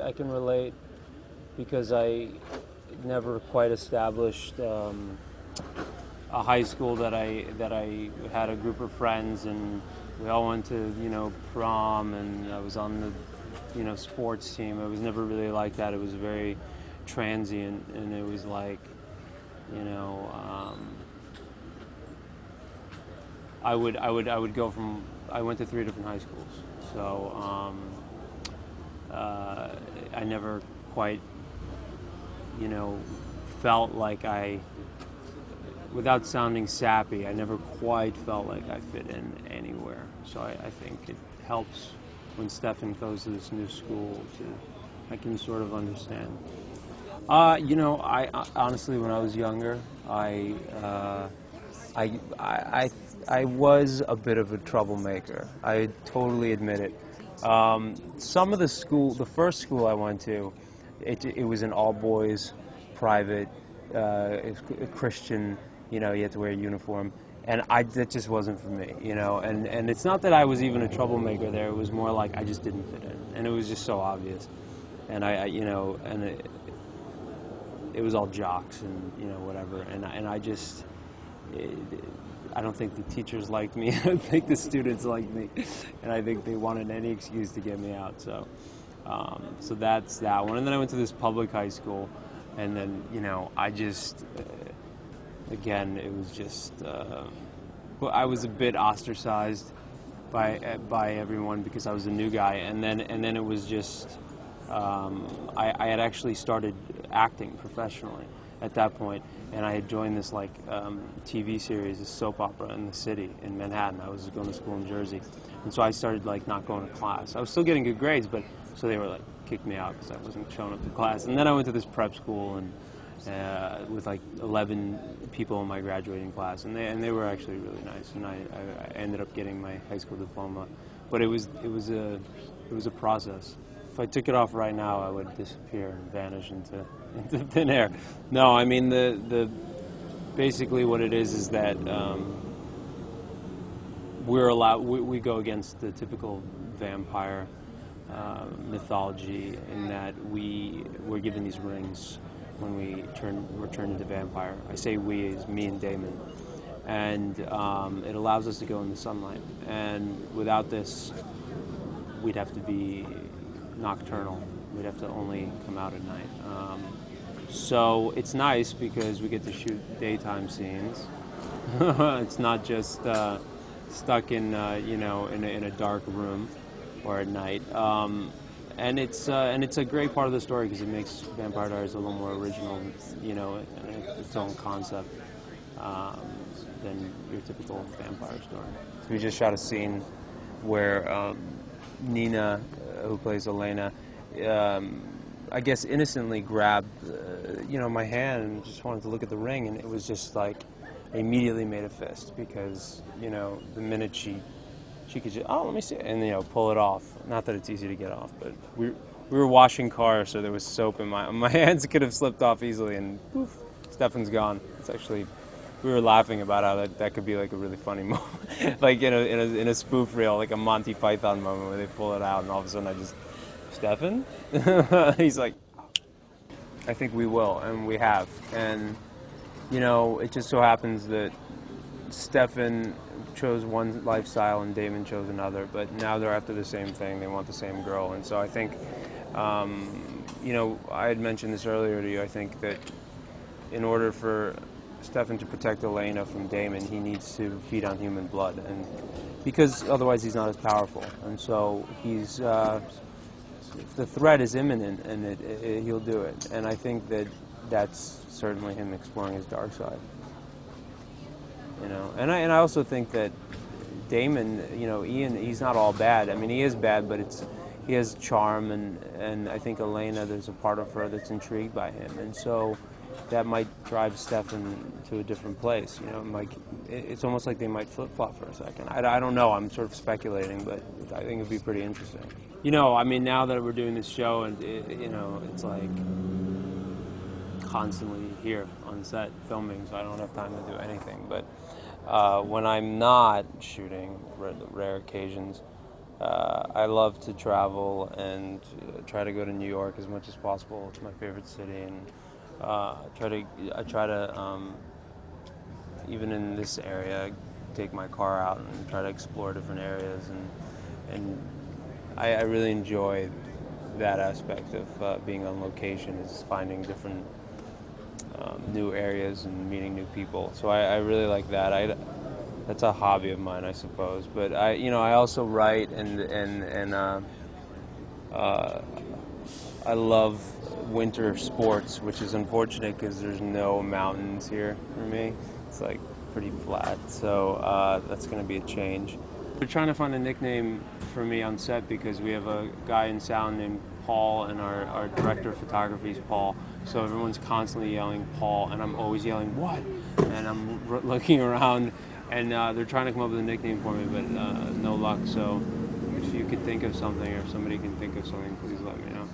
I can relate because I never quite established a high school that I had a group of friends, and we all went to prom, and I was on the sports team. It was never really like that. It was very transient, and it was like I would go from I went to 3 different high schools, so I never quite felt like without sounding sappy, I never quite felt like I fit in anywhere. So I think it helps when Stefan goes to this new school I can sort of understand. I honestly, when I was younger, I was a bit of a troublemaker. I totally admit it. Some of the first school I went to, it was an all boys, private, Christian. You had to wear a uniform, and that just wasn't for me. And it's not that I was even a troublemaker there. It was more like I just didn't fit in, and it was just so obvious. And it was all jocks and whatever, and I just. I don't think the teachers liked me. I don't think the students liked me, and I think they wanted any excuse to get me out. So, so that's that one. And then I went to this public high school, and then I just, again, it was just, I was a bit ostracized by everyone because I was a new guy, and then it was just, I had actually started acting professionally at that point, and I had joined this TV series, this soap opera in the city in Manhattan. I was going to school in Jersey, and so I started not going to class. I was still getting good grades, but so they were kicked me out because I wasn't showing up to class. And then I went to this prep school and with 11 people in my graduating class, and they were actually really nice, and I ended up getting my high school diploma. But it was a process. If I took it off right now, I would disappear and vanish into thin air. No, I mean basically what it is that we go against the typical vampire mythology in that we're given these rings when we're turned into vampire. I say we as me and Damon, and it allows us to go in the sunlight. And without this, we'd have to be nocturnal. We'd have to only come out at night. So it's nice because we get to shoot daytime scenes. It's not just stuck in in a dark room or at night. And it's a great part of the story because it makes Vampire Diaries a little more original, in its own concept than your typical vampire story. So we just shot a scene where Nina, who plays Elena, I guess innocently grabbed, my hand and just wanted to look at the ring, and it was just immediately made a fist because, the minute she could just, let me see it, and, pull it off. Not that it's easy to get off, but we were washing cars, so there was soap in my hands could have slipped off easily, and poof, Stefan's gone. It's actually, we were laughing about how that could be a really funny moment, in a spoof reel, a Monty Python moment where they pull it out, and all of a sudden I just, Stefan? He's like, I think we will, and we have. And, it just so happens that Stefan chose one lifestyle and Damon chose another, but now they're after the same thing. They want the same girl. And so I think, I had mentioned this earlier to you, I think that in order for Stefan to protect Elena from Damon, he needs to feed on human blood, and because otherwise he's not as powerful. And so he's... the threat is imminent, and he'll do it. And I think that's certainly him exploring his dark side. And I also think that Damon, Ian, he's not all bad. I mean, he is bad, but he has charm, and I think Elena, there's a part of her that's intrigued by him, and so that might drive Stefan to a different place. It's almost like they might flip-flop for a second. I don't know. I'm sort of speculating, but I think it'd be pretty interesting. I mean, now that we're doing this show, and it's constantly here on set filming, so I don't have time to do anything. But when I'm not shooting, rare occasions, I love to travel and try to go to New York as much as possible. It's my favorite city, and I try to even in this area, take my car out and try to explore different areas, and I really enjoy that aspect of being on location, is finding different new areas and meeting new people. So I really like that. That's a hobby of mine, I suppose. But I also write, and I love winter sports, which is unfortunate because there's no mountains here for me. It's like pretty flat, so that's going to be a change. We're trying to find a nickname for me on set because we have a guy in sound named Paul, and our director of photography is Paul. So everyone's constantly yelling Paul, and I'm always yelling what? And I'm looking around, and they're trying to come up with a nickname for me, but no luck. So if you could think of something, or if somebody can think of something, please let me know.